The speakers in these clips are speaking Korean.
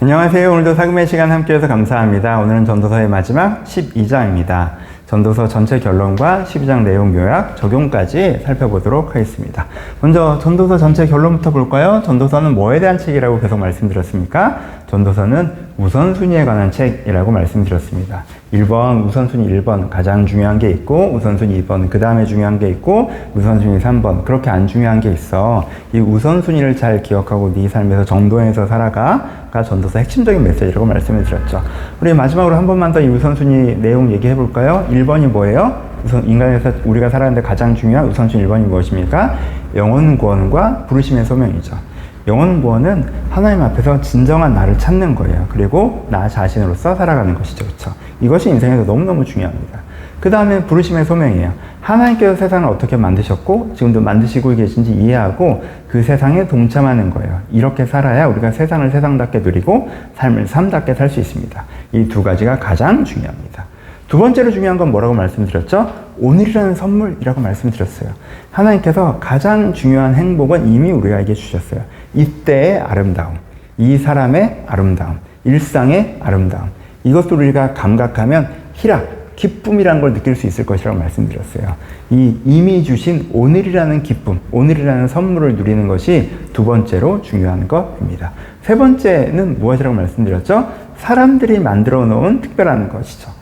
안녕하세요. 오늘도 사금의 시간 함께해서 감사합니다. 오늘은 전도서의 마지막 12장입니다. 전도서 전체 결론과 12장 내용 요약, 적용까지 살펴보도록 하겠습니다. 먼저 전도서 전체 결론부터 볼까요? 전도서는 뭐에 대한 책이라고 계속 말씀드렸습니까? 전도서는 우선순위에 관한 책이라고 말씀드렸습니다. 1번, 우선순위 1번 가장 중요한 게 있고, 우선순위 2번 그 다음에 중요한 게 있고, 우선순위 3번 그렇게 안 중요한 게 있어. 이 우선순위를 잘 기억하고 네 삶에서 정도에서 살아가가 전도서의 핵심적인 메시지라고 말씀을 드렸죠. 우리 마지막으로 한 번만 더 이 우선순위 내용 얘기해 볼까요? 1번이 뭐예요? 인간에서 우리가 살아가는데 가장 중요한 우선순위 1번이 무엇입니까? 영혼 구원과 부르심의 소명이죠. 영혼 구원은 하나님 앞에서 진정한 나를 찾는 거예요. 그리고 나 자신으로서 살아가는 것이죠. 그렇죠? 이것이 인생에서 너무너무 중요합니다. 그 다음에 부르심의 소명이에요. 하나님께서 세상을 어떻게 만드셨고 지금도 만드시고 계신지 이해하고 그 세상에 동참하는 거예요. 이렇게 살아야 우리가 세상을 세상답게 누리고 삶을 삶답게 살 수 있습니다. 이 두 가지가 가장 중요합니다. 두 번째로 중요한 건 뭐라고 말씀드렸죠? 오늘이라는 선물이라고 말씀드렸어요. 하나님께서 가장 중요한 행복은 이미 우리에게 주셨어요. 이때의 아름다움, 이 사람의 아름다움, 일상의 아름다움. 이것도 우리가 감각하면 희락, 기쁨이라는 걸 느낄 수 있을 것이라고 말씀드렸어요. 이 이미 주신 오늘이라는 기쁨, 오늘이라는 선물을 누리는 것이 두 번째로 중요한 것입니다. 세 번째는 무엇이라고 말씀드렸죠? 사람들이 만들어 놓은 특별한 것이죠.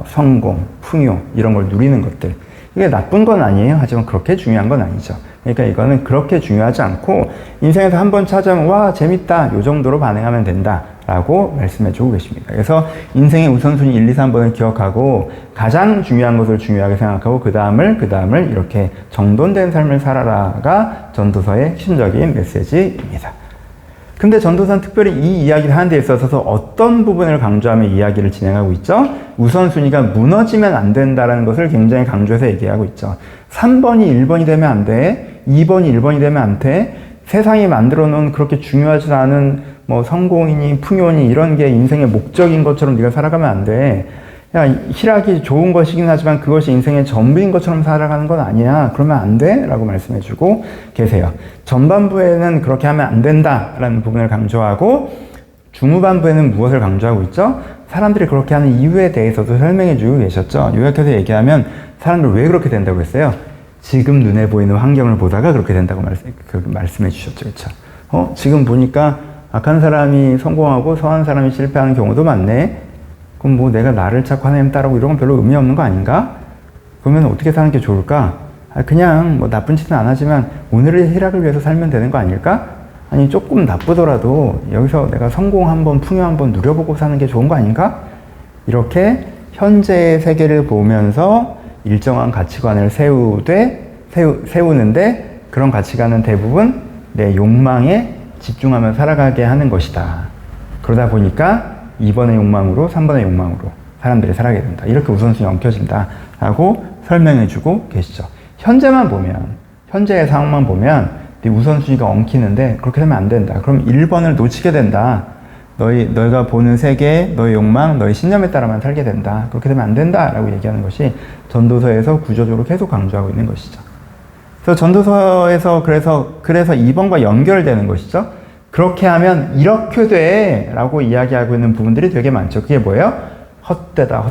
성공, 풍요 이런 걸 누리는 것들. 이게 나쁜 건 아니에요. 하지만 그렇게 중요한 건 아니죠. 그러니까 이거는 그렇게 중요하지 않고 인생에서 한번 찾아오면 와 재밌다 이 정도로 반응하면 된다 라고 말씀해 주고 계십니다. 그래서 인생의 우선순위 1, 2, 3번을 기억하고 가장 중요한 것을 중요하게 생각하고 그 다음을 이렇게 정돈된 삶을 살아라가 전도서의 핵심적인 메시지입니다. 근데 전도서는 특별히 이 이야기를 하는 데 있어서 어떤 부분을 강조하며 이야기를 진행하고 있죠? 우선순위가 무너지면 안 된다는 것을 굉장히 강조해서 얘기하고 있죠. 3번이 1번이 되면 안 돼. 2번이 1번이 되면 안 돼. 세상이 만들어 놓은 그렇게 중요하지 않은 성공이니 풍요니 이런 게 인생의 목적인 것처럼 네가 살아가면 안 돼. 야, 희락이 좋은 것이긴 하지만 그것이 인생의 전부인 것처럼 살아가는 건 아니야. 그러면 안 돼? 라고 말씀해 주고 계세요. 전반부에는 그렇게 하면 안 된다라는 부분을 강조하고 중후반부에는 무엇을 강조하고 있죠? 사람들이 그렇게 하는 이유에 대해서도 설명해 주고 계셨죠. 요약해서 얘기하면 사람들 왜 그렇게 된다고 했어요? 지금 눈에 보이는 환경을 보다가 그렇게 된다고 말씀해 주셨죠. 그렇죠? 지금 보니까 악한 사람이 성공하고 선한 사람이 실패하는 경우도 많네. 그럼 내가 나를 찾고 하나님 따르고 이런 건 별로 의미 없는 거 아닌가? 그러면 어떻게 사는 게 좋을까? 그냥 나쁜 짓은 안 하지만 오늘의 희락을 위해서 살면 되는 거 아닐까? 아니 조금 나쁘더라도 여기서 내가 성공 한번 풍요 한번 누려보고 사는 게 좋은 거 아닌가? 이렇게 현재의 세계를 보면서 일정한 가치관을 세우는데 그런 가치관은 대부분 내 욕망에 집중하며 살아가게 하는 것이다. 그러다 보니까 2번의 욕망으로 3번의 욕망으로 사람들이 살아가게 된다. 이렇게 우선순위가 엉켜진다 라고 설명해 주고 계시죠. 현재만 보면, 현재의 상황만 보면 네 우선순위가 엉키는데 그렇게 되면 안 된다. 그럼 1번을 놓치게 된다. 너희가 보는 세계, 너의 욕망, 너의 신념에 따라만 살게 된다. 그렇게 되면 안 된다 라고 얘기하는 것이 전도서에서 구조적으로 계속 강조하고 있는 것이죠. 그래서 전도서에서 그래서 2번과 연결되는 것이죠. 그렇게 하면 이렇게 돼 라고 이야기하고 있는 부분들이 되게 많죠. 그게 뭐예요? 헛되다죠.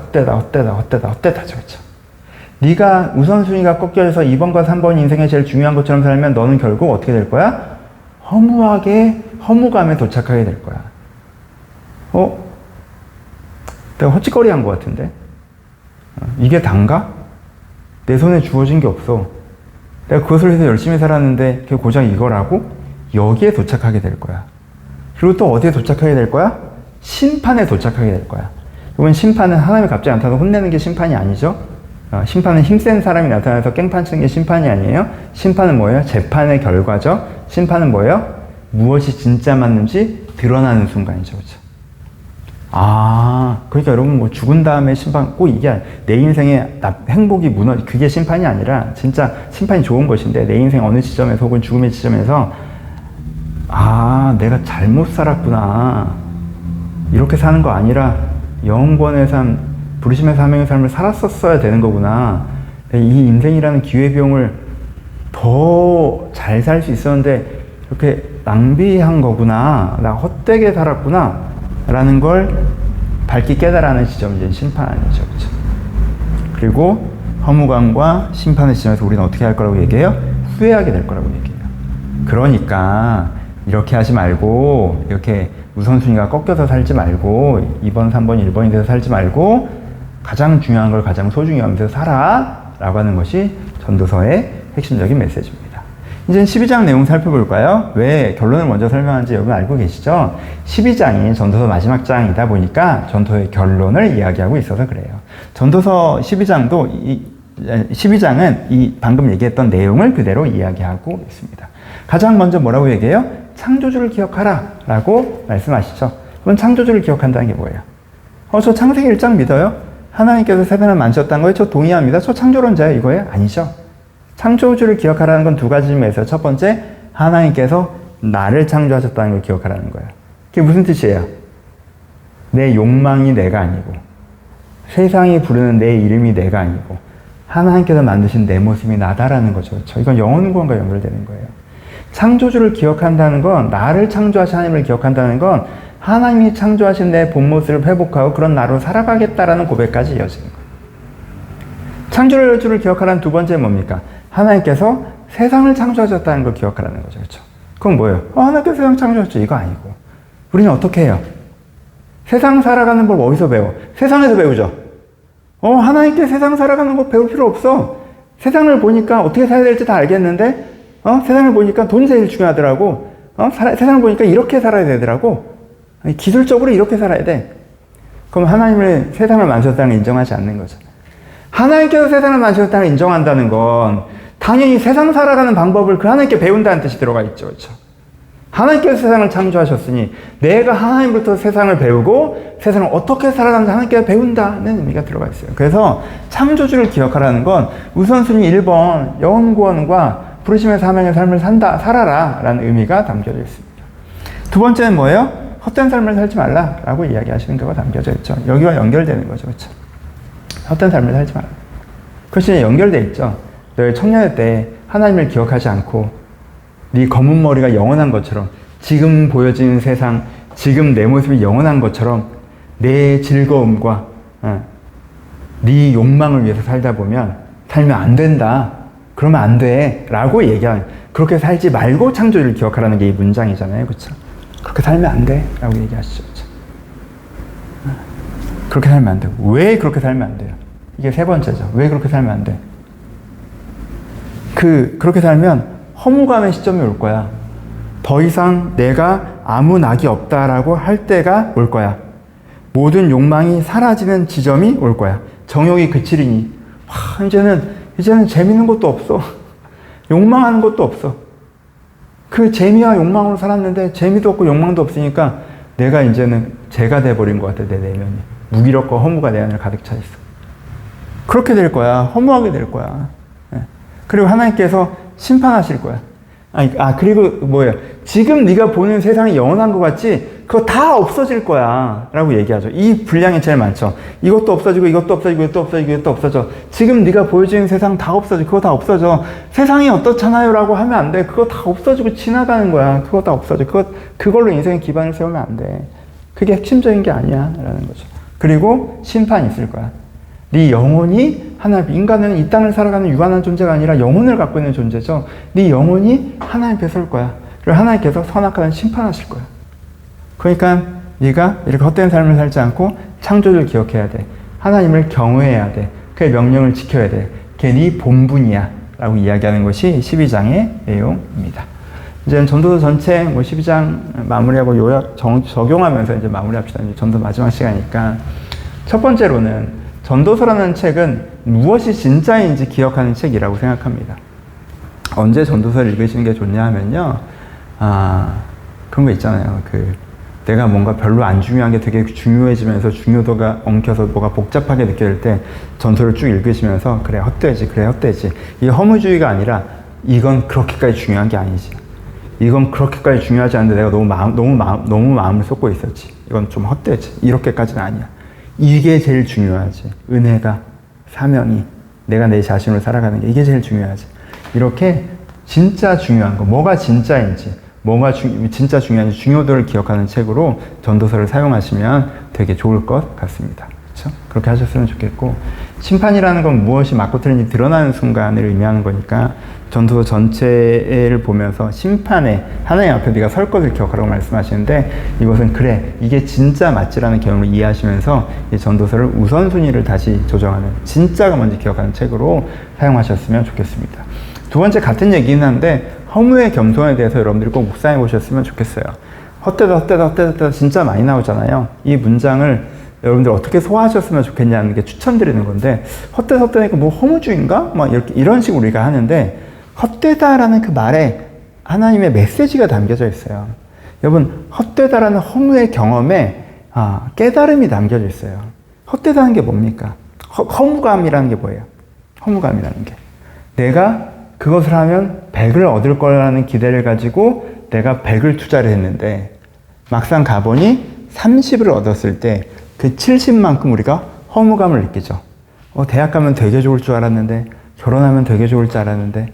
그렇죠? 네가 우선순위가 꺾여져서 2번과 3번이 인생에 제일 중요한 것처럼 살면 너는 결국 어떻게 될 거야? 허무감에 도착하게 될 거야. 내가 헛짓거리 한 것 같은데? 이게 단가? 내 손에 주어진 게 없어. 내가 그것을 위해서 열심히 살았는데 그게 고작 이거라고? 여기에 도착하게 될 거야. 그리고 또 어디에 도착하게 될 거야? 심판에 도착하게 될 거야. 이건 심판은 하나님이 갑자기 나타나서 혼내는 게 심판이 아니죠. 심판은 힘센 사람이 나타나서 깽판 치는 게 심판이 아니에요. 심판은 뭐예요? 재판의 결과죠. 심판은 뭐예요? 무엇이 진짜 맞는지 드러나는 순간이죠. 그렇죠? 그러니까 여러분 죽은 다음에 심판 꼭 이게 내 인생의 행복이 그게 심판이 아니라 진짜 심판이 좋은 것인데 내 인생 어느 지점에서 혹은 죽음의 지점에서 내가 잘못 살았구나. 이렇게 사는 거 아니라 영원의 삶, 부르심의 사명의 삶을 살았었어야 되는 거구나. 이 인생이라는 기회비용을 더 잘 살 수 있었는데 이렇게 낭비한 거구나. 나 헛되게 살았구나. 라는 걸 밝게 깨달아는 지점이 이제 심판이죠. 그렇죠? 그리고 허무감과 심판의 지점에서 우리는 어떻게 할 거라고 얘기해요? 후회하게 될 거라고 얘기해요. 그러니까 이렇게 하지 말고, 이렇게 우선순위가 꺾여서 살지 말고, 2번, 3번, 1번이 돼서 살지 말고 가장 중요한 걸 가장 소중히 하면서 살아 라고 하는 것이 전도서의 핵심적인 메시지입니다. 이제 12장 내용 살펴볼까요? 왜 결론을 먼저 설명하는지 여러분 알고 계시죠? 12장이 전도서 마지막 장이다 보니까 전도서의 결론을 이야기하고 있어서 그래요. 전도서 12장은 이 방금 얘기했던 내용을 그대로 이야기하고 있습니다. 가장 먼저 뭐라고 얘기해요? 창조주를 기억하라 라고 말씀하시죠. 그럼 창조주를 기억한다는 게 뭐예요? 저 창세기 1장 믿어요? 하나님께서 세상을 만드셨다는 거에 저 동의합니다. 저 창조론자예요 이거예요? 아니죠. 창조주를 기억하라는 건 두 가지 점에서 첫 번째, 하나님께서 나를 창조하셨다는 걸 기억하라는 거예요. 그게 무슨 뜻이에요? 내 욕망이 내가 아니고, 세상이 부르는 내 이름이 내가 아니고, 하나님께서 만드신 내 모습이 나다라는 거죠. 이건 영혼구원과 연결되는 거예요. 창조주를 기억한다는 건, 나를 창조하신 하나님을 기억한다는 건 하나님이 창조하신 내 본 모습을 회복하고 그런 나로 살아가겠다라는 고백까지 이어지는 거예요. 창조주를 기억하라는 두 번째는 뭡니까? 하나님께서 세상을 창조하셨다는 걸 기억하라는 거죠. 그렇죠? 그건 뭐예요? 하나님께서 세상 창조하셨죠. 이거 아니고. 우리는 어떻게 해요? 세상 살아가는 법 어디서 배워? 세상에서 배우죠. 하나님께 세상 살아가는 거 배울 필요 없어. 세상을 보니까 어떻게 살아야 될지 다 알겠는데, 세상을 보니까 돈이 제일 중요하더라고. 세상을 보니까 이렇게 살아야 되더라고. 기술적으로 이렇게 살아야 돼. 그럼 하나님을 세상을 만드셨다는 걸 인정하지 않는 거죠. 하나님께서 세상을 만드셨다는 걸 인정한다는 건 당연히 세상 살아가는 방법을 그 하나님께 배운다는 뜻이 들어가 있죠. 그렇죠? 하나님께서 세상을 창조하셨으니 내가 하나님부터 세상을 배우고 세상을 어떻게 살아가는지 하나님께서 배운다는 의미가 들어가 있어요. 그래서 창조주를 기억하라는 건 우선순위 1번 영혼구원과 부르심의 사명의 삶을 살아라 라는 의미가 담겨져 있습니다. 두 번째는 뭐예요? 헛된 삶을 살지 말라라고 이야기하시는 거가 담겨져 있죠. 여기와 연결되는 거죠. 그렇죠? 헛된 삶을 살지 말라. 그것이 연결되어 있죠. 너의 청년의 때 하나님을 기억하지 않고 네 검은 머리가 영원한 것처럼 지금 보여지는 세상, 지금 내 모습이 영원한 것처럼 내 즐거움과 네 욕망을 위해서 살다 보면 살면 안 된다. 그러면 안 돼. 라고 얘기하는, 그렇게 살지 말고 창조주를 기억하라는 게 이 문장이잖아요. 그렇죠? 그렇게 살면 안 돼. 라고 얘기하시죠. 그렇죠? 그렇게 살면 안 돼요. 왜 그렇게 살면 안 돼요? 이게 세 번째죠. 왜 그렇게 살면 안 돼? 그렇게 살면 허무감의 시점이 올 거야. 더 이상 내가 아무 낙이 없다라고 할 때가 올 거야. 모든 욕망이 사라지는 지점이 올 거야. 정욕이 그치리니 이제는 재밌는 것도 없어. 욕망하는 것도 없어. 그 재미와 욕망으로 살았는데 재미도 없고 욕망도 없으니까 내가 이제는 죄가 돼버린 것 같아. 내 내면이 무기력과 허무가 내 안에 가득 차 있어. 그렇게 될 거야. 허무하게 될 거야. 그리고 하나님께서 심판하실 거야. 그리고 뭐예요? 지금 네가 보는 세상이 영원한 것 같지? 그거 다 없어질 거야. 라고 얘기하죠. 이 분량이 제일 많죠. 이것도 없어지고, 이것도 없어지고, 이것도 없어지고, 이것도 없어져. 지금 네가 보여지는 세상 다 없어져. 그거 다 없어져. 세상이 어떻잖아요? 라고 하면 안 돼. 그거 다 없어지고 지나가는 거야. 그거 다 없어져. 그걸로 인생의 기반을 세우면 안 돼. 그게 핵심적인 게 아니야. 라는 거죠. 그리고 심판이 있을 거야. 네 영혼이 인간은 이 땅을 살아가는 유한한 존재가 아니라 영혼을 갖고 있는 존재죠. 네 영혼이 하나님 앞에 설 거야. 그리고 하나님께서 선악과는 심판하실 거야. 그러니까 네가 이렇게 헛된 삶을 살지 않고 창조주를 기억해야 돼. 하나님을 경외해야 돼. 그의 명령을 지켜야 돼. 그게 네 본분이야. 라고 이야기하는 것이 12장의 내용입니다. 이제 전도서 전체 12장 마무리하고 요약 적용하면서 이제 마무리합시다. 이제 전도 마지막 시간이니까. 첫 번째로는 전도서라는 책은 무엇이 진짜인지 기억하는 책이라고 생각합니다. 언제 전도서를 읽으시는 게 좋냐 하면요. 그런 거 있잖아요. 내가 뭔가 별로 안 중요한 게 되게 중요해지면서 중요도가 엉켜서 뭐가 복잡하게 느껴질 때 전서를 쭉 읽으시면서 그래 헛되지. 이게 허무주의가 아니라 이건 그렇게까지 중요한 게 아니지. 이건 그렇게까지 중요하지 않은데 내가 너무 마음을 쏟고 있었지. 이건 좀 헛되지. 이렇게까지는 아니야. 이게 제일 중요하지. 은혜가, 사명이, 내가 내 자신으로 살아가는 게 이게 제일 중요하지. 이렇게 진짜 중요한 거, 뭐가 진짜인지, 뭐가 진짜 중요한지 중요도를 기억하는 책으로 전도서를 사용하시면 되게 좋을 것 같습니다. 그렇죠? 그렇게 하셨으면 좋겠고, 심판이라는 건 무엇이 맞고 틀린지 드러나는 순간을 의미하는 거니까 전도서 전체를 보면서 심판에 하나님 앞에 네가 설 것을 기억하라고 말씀하시는데, 이것은 그래 이게 진짜 맞지라는 개념을 이해하시면서 이 전도서를 우선순위를 다시 조정하는, 진짜가 뭔지 기억하는 책으로 사용하셨으면 좋겠습니다. 두 번째 같은 얘기는 한데, 허무의 겸손에 대해서 여러분들이 꼭 묵상해 보셨으면 좋겠어요. 헛되다 진짜 많이 나오잖아요. 이 문장을 여러분들 어떻게 소화하셨으면 좋겠냐는 게 추천드리는 건데, 헛되다니까 뭐 허무주의인가? 막 이런 식으로 우리가 하는데, 헛되다라는 그 말에 하나님의 메시지가 담겨져 있어요. 여러분, 헛되다라는 허무의 경험에 깨달음이 담겨져 있어요. 헛되다는 게 뭡니까? 허무감이라는 게 뭐예요? 허무감이라는 게, 내가 그것을 하면 100을 얻을 거라는 기대를 가지고 내가 100을 투자를 했는데 막상 가보니 30을 얻었을 때 그 70만큼 우리가 허무감을 느끼죠. 대학 가면 되게 좋을 줄 알았는데, 결혼하면 되게 좋을 줄 알았는데,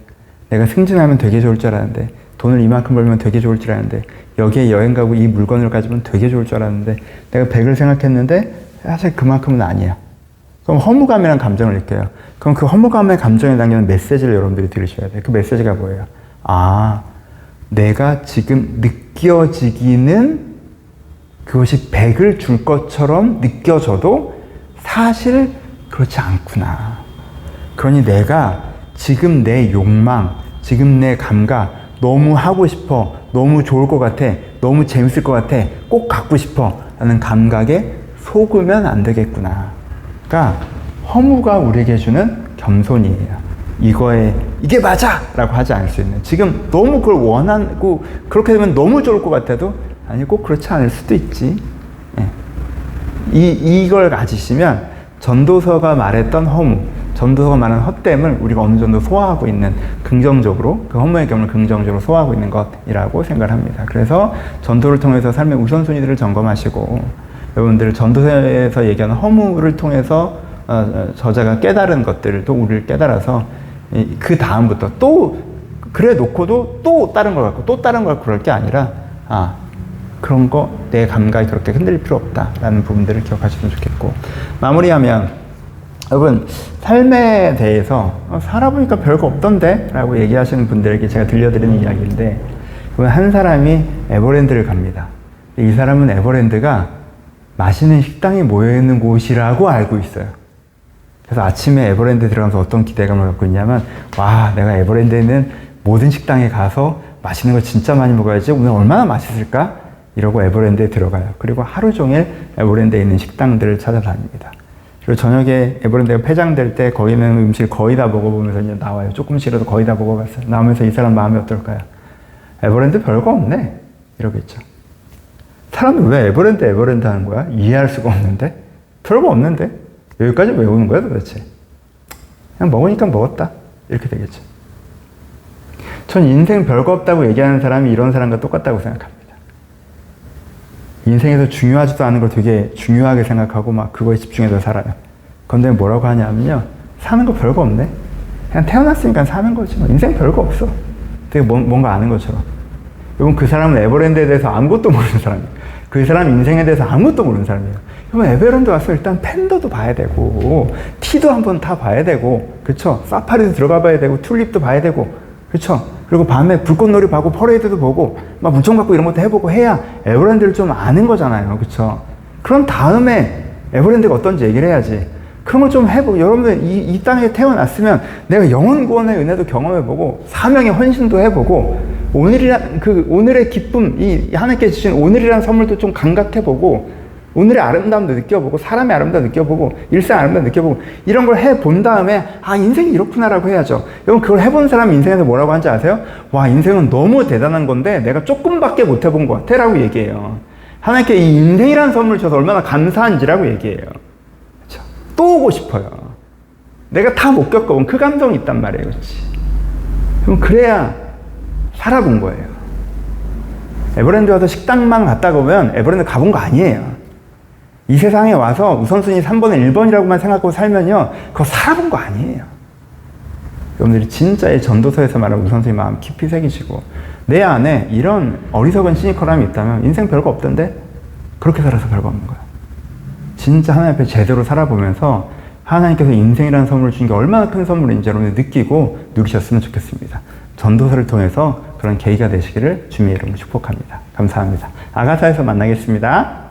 내가 승진하면 되게 좋을 줄 알았는데, 돈을 이만큼 벌면 되게 좋을 줄 알았는데, 여기에 여행 가고 이 물건을 가지면 되게 좋을 줄 알았는데, 내가 100을 생각했는데 사실 그만큼은 아니야. 그럼 허무감이라는 감정을 느껴요. 그럼 그 허무감의 감정에 담기는 메시지를 여러분들이 들으셔야 돼요. 그 메시지가 뭐예요? 내가 지금 느껴지기는 그것이 100을 줄 것처럼 느껴져도 사실 그렇지 않구나. 그러니 내가 지금 내 욕망, 지금 내 감각, 너무 하고 싶어, 너무 좋을 것 같아, 너무 재밌을 것 같아, 꼭 갖고 싶어 라는 감각에 속으면 안 되겠구나. 그러니까 허무가 우리에게 주는 겸손이에요. 이게 맞아! 라고 하지 않을 수 있는, 지금 너무 그걸 원하고 그렇게 되면 너무 좋을 것 같아도 아니 꼭 그렇지 않을 수도 있지. 이걸 가지시면 전도서가 말했던 허무, 전도서가 말하는 헛됨을 우리가 어느 정도 소화하고 있는, 긍정적으로 그 허무의 경험을 긍정적으로 소화하고 있는 것이라고 생각을 합니다. 그래서 전도를 통해서 삶의 우선순위들을 점검하시고, 여러분들 전도서에서 얘기하는 허무를 통해서 저자가 깨달은 것들도 우리를 깨달아서 그 다음부터 또 그래 놓고도 또 다른 걸 갖고 또 다른 걸 그럴 게 아니라 그런 거 내 감각이 그렇게 흔들릴 필요 없다라는 부분들을 기억하시면 좋겠고, 마무리하면 여러분 삶에 대해서 살아보니까 별거 없던데 라고 얘기하시는 분들에게 제가 들려드리는 이야기인데, 한 사람이 에버랜드를 갑니다. 이 사람은 에버랜드가 맛있는 식당이 모여있는 곳이라고 알고 있어요. 그래서 아침에 에버랜드 들어가면서 어떤 기대감을 갖고 있냐면, 와, 내가 에버랜드에 있는 모든 식당에 가서 맛있는 거 진짜 많이 먹어야지, 오늘 얼마나 맛있을까? 이러고 에버랜드에 들어가요. 그리고 하루 종일 에버랜드에 있는 식당들을 찾아다닙니다. 그리고 저녁에 에버랜드가 폐장될 때 거기 있는 음식을 거의 다 먹어보면서 이제 나와요. 조금씩이라도 거의 다 먹어봤어요. 나오면서 이 사람 마음이 어떨까요? 에버랜드 별거 없네. 이러겠죠. 사람들 왜 에버랜드 하는 거야? 이해할 수가 없는데? 별거 없는데? 여기까지 왜 오는 거야 도대체? 그냥 먹으니까 먹었다. 이렇게 되겠죠. 전 인생 별거 없다고 얘기하는 사람이 이런 사람과 똑같다고 생각합니다. 인생에서 중요하지도 않은 걸 되게 중요하게 생각하고 막 그거에 집중해서 살아요. 그런데 뭐라고 하냐면요, 사는 거 별거 없네. 그냥 태어났으니까 사는 거지 뭐. 인생 별거 없어. 되게 뭔가 아는 것처럼. 여러분, 그 사람은 에버랜드에 대해서 아무것도 모르는 사람이에요. 그 사람 인생에 대해서 아무것도 모르는 사람이에요. 여러분, 에버랜드 와서 일단 팬더도 봐야 되고, 티도 한번 타 봐야 되고, 그쵸? 사파리도 들어가 봐야 되고, 튤립도 봐야 되고, 그쵸? 그리고 밤에 불꽃놀이 보고, 퍼레이드도 보고, 막 물총 갖고 이런 것도 해보고 해야 에버랜드를 좀 아는 거잖아요. 그쵸? 그런 다음에 에버랜드가 어떤지 얘기를 해야지. 그런 걸 좀 해보고, 여러분들 이 땅에 태어났으면 내가 영혼 구원의 은혜도 경험해보고, 사명의 헌신도 해보고, 오늘의 기쁨, 이 하나님께 주신 오늘이라는 선물도 좀 감각해보고, 오늘의 아름다움도 느껴보고, 사람의 아름다움도 느껴보고, 일상의 아름다움도 느껴보고, 이런 걸 해본 다음에 인생이 이렇구나라고 해야죠. 여러분, 그걸 해본 사람이 인생에서 뭐라고 하는지 아세요? 와, 인생은 너무 대단한 건데 내가 조금밖에 못 해본 것 같아 라고 얘기해요. 하나님께 이 인생이라는 선물을 줘서 얼마나 감사한지라고 얘기해요. 그렇죠? 또 오고 싶어요. 내가 다 못 겪어본 그 감동이 있단 말이에요. 그렇지? 그럼 그래야 살아본 거예요. 에버랜드 와서 식당만 갔다가 오면 에버랜드 가본 거 아니에요. 이 세상에 와서 우선순위 3번에 1번이라고만 생각하고 살면요, 그거 살아본 거 아니에요. 여러분들이 진짜 이 전도서에서 말하는 우선순위 마음 깊이 새기시고, 내 안에 이런 어리석은 시니컬함이 있다면 인생 별거 없던데? 그렇게 살아서 별거 없는 거야. 진짜 하나님 앞에 제대로 살아보면서 하나님께서 인생이라는 선물을 준 게 얼마나 큰 선물인지 여러분들 느끼고 누리셨으면 좋겠습니다. 전도서를 통해서 그런 계기가 되시기를 주님의 이름으로 축복합니다. 감사합니다. 아가사에서 만나겠습니다.